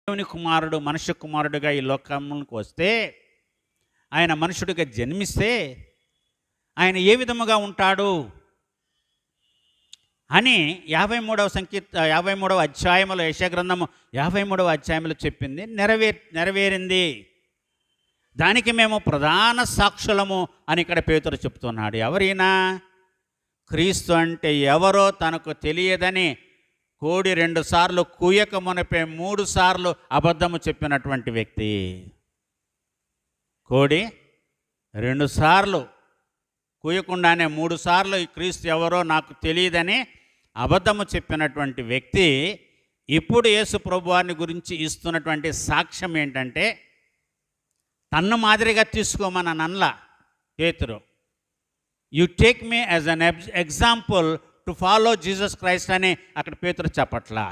దేవుని కుమారుడు మనుష్య కుమారుడుగా ఈ లోకంలోకి వస్తే, ఆయన మనుషుడిగా జన్మిస్తే ఆయన ఏ విధముగా ఉంటాడు అని 53వ అధ్యాయంలో యెషయా గ్రంథము 53వ అధ్యాయంలో చెప్పింది నెరవేరింది. దానికి మేము ప్రధాన సాక్షులము అని ఇక్కడ పేతురు చెప్తున్నాడు. ఎవరైనా క్రీస్తు అంటే ఎవరో తనకు తెలియదని కోడి 2 సార్లు కూయక మునిపే 3 సార్లు అబద్ధము చెప్పినటువంటి వ్యక్తి. కోడి 2 సార్లు కూయకుండానే 3 సార్లు ఈ క్రీస్తు ఎవరో నాకు తెలియదని అబద్ధము చెప్పినటువంటి వ్యక్తి ఇప్పుడు యేసు ప్రభువారిని గురించి ఇస్తున్నటువంటి సాక్ష్యం ఏంటంటే, తన్ను మాదిరిగా తీసుకోమని నన్లా పేతురు, you take me as an example to follow Jesus Christ అని అక్కడ పేతురు చెప్పట్లా.